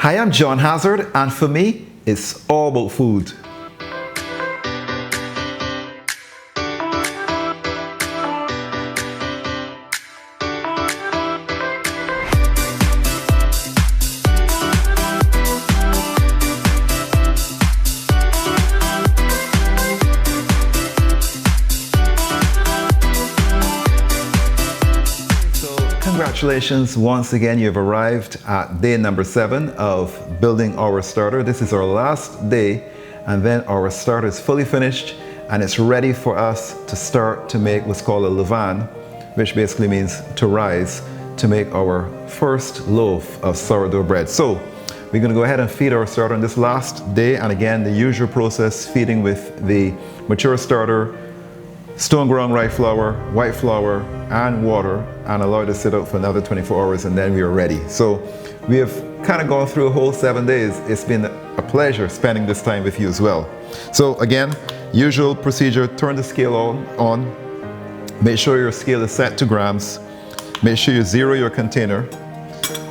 Hi, I'm John Hazzard, and for me, it's all about food. Congratulations, once again you've arrived at day number 7 of building our starter. This is our last day, and then our starter is fully finished and it's ready for us to start to make what's called a levain, which basically means to rise, to make our first loaf of sourdough bread. So we're going to go ahead and feed our starter on this last day, and again the usual process, feeding with the mature starter, Stone Ground Rye Flour, white flour, and water, and allow it to sit out for another 24 hours, and then we are ready. So we have kind of gone through a whole 7 days. It's been a pleasure spending this time with you as well. So again, usual procedure, turn the scale on. Make sure your scale is set to grams. Make sure you zero your container.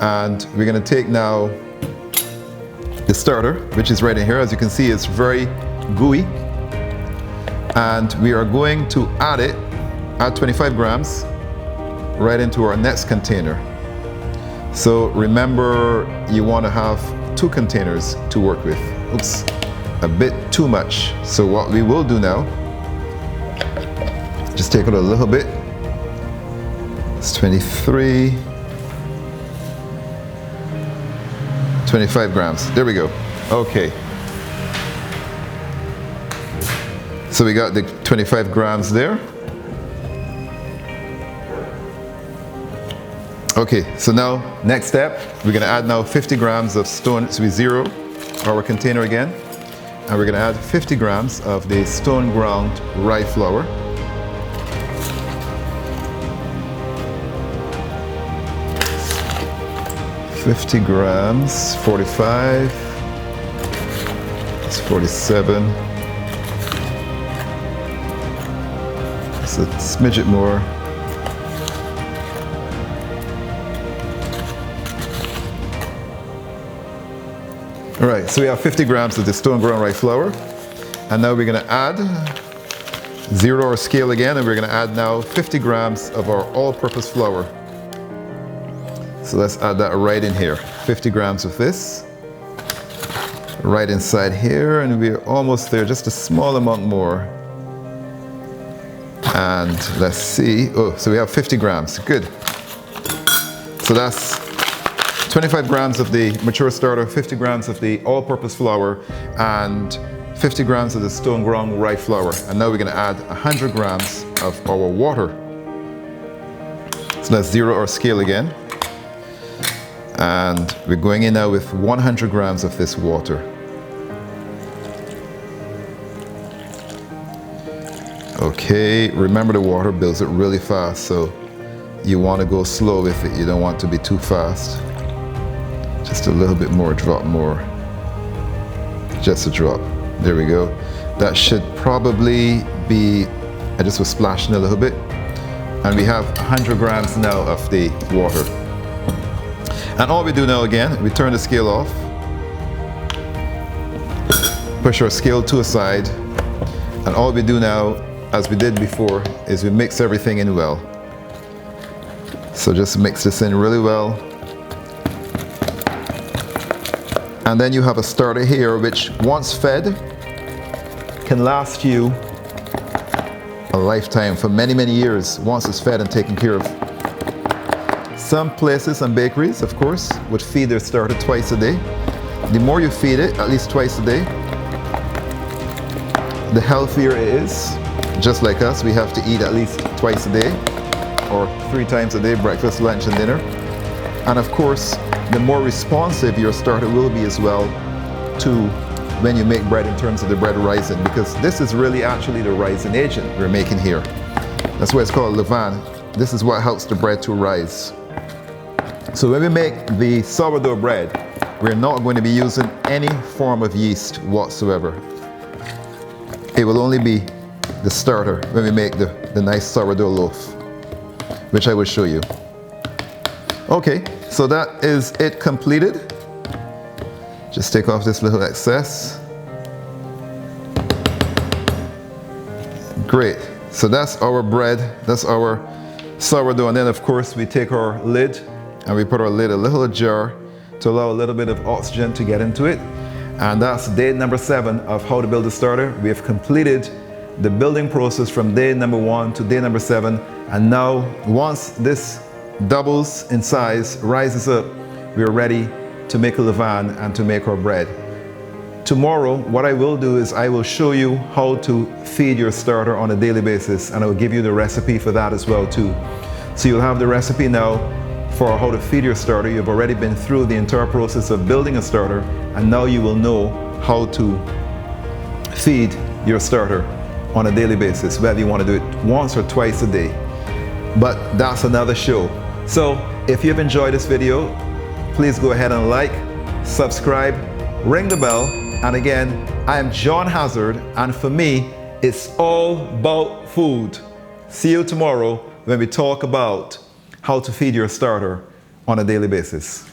And we're going to take now the starter, which is right in here. As you can see, it's very gooey. And we are going to add 25 grams right into our next container. So remember, you want to have 2 containers to work with. Oops, a bit too much. So what we will do now, just take it a little bit. It's 23, 25 grams. There we go. Okay. So we got the 25 grams there. Okay, so now next step, we're gonna add now 50 grams of stone, so we zero our container again, and we're gonna add 50 grams of the Stone Ground Rye Flour. $50 grams, 45, it's 47. A smidget more. All right, so we have 50 grams of the Stone Ground Rye Flour, and now we're going to add, zero our scale again, and we're going to add now 50 grams of our all-purpose flour. So let's add that right in here. 50 grams of this, right inside here, and we're almost there, just a small amount more. And let's see, so we have 50 grams, good. So that's 25 grams of the mature starter, 50 grams of the all-purpose flour, and 50 grams of the Stone Ground Rye Flour. And now we're gonna add 100 grams of our water. So let's zero our scale again. And we're going in now with 100 grams of this water. Okay, remember the water builds it really fast, so you want to go slow with it. You don't want to be too fast. Just a little bit more, drop more. Just a drop. There we go. That should probably be, I just was splashing a little bit. And we have 100 grams now of the water. And all we do now again, we turn the scale off. Push our scale to a side. And all we do now, as we did before, is we mix everything in well. So just mix this in really well. And then you have a starter here, which once fed, can last you a lifetime, for many, many years, once it's fed and taken care of. Some places and bakeries, of course, would feed their starter twice a day. The more you feed it, at least twice a day, the healthier it is. Just like us, we have to eat at least twice a day, or 3 times a day, breakfast, lunch, and dinner. And of course, the more responsive your starter will be as well to when you make bread, in terms of the bread rising, because this is really actually the rising agent we're making here. That's why it's called levain. This is what helps the bread to rise. So when we make the sourdough bread, we're not going to be using any form of yeast whatsoever. It will only be the starter when we make the nice sourdough loaf, which I will show you. Okay, so that is it completed. Just take off this little excess. Great. So that's our bread, that's our sourdough. And then of course we take our lid and we put our lid a little ajar to allow a little bit of oxygen to get into it. And that's day number 7 of how to build a starter. We have completed the building process from day number 1 to day number 7. And now once this doubles in size, rises up, we are ready to make a levain and to make our bread. Tomorrow, what I will do is I will show you how to feed your starter on a daily basis, and I will give you the recipe for that as well too. So you'll have the recipe now for how to feed your starter. You've already been through the entire process of building a starter, and now you will know how to feed your starter on a daily basis, whether you want to do it once or twice a day. But that's another show. So if you've enjoyed this video, please go ahead and like, subscribe, ring the bell. And again, I am John Hazzard, and for me, it's all about food. See you tomorrow when we talk about how to feed your starter on a daily basis.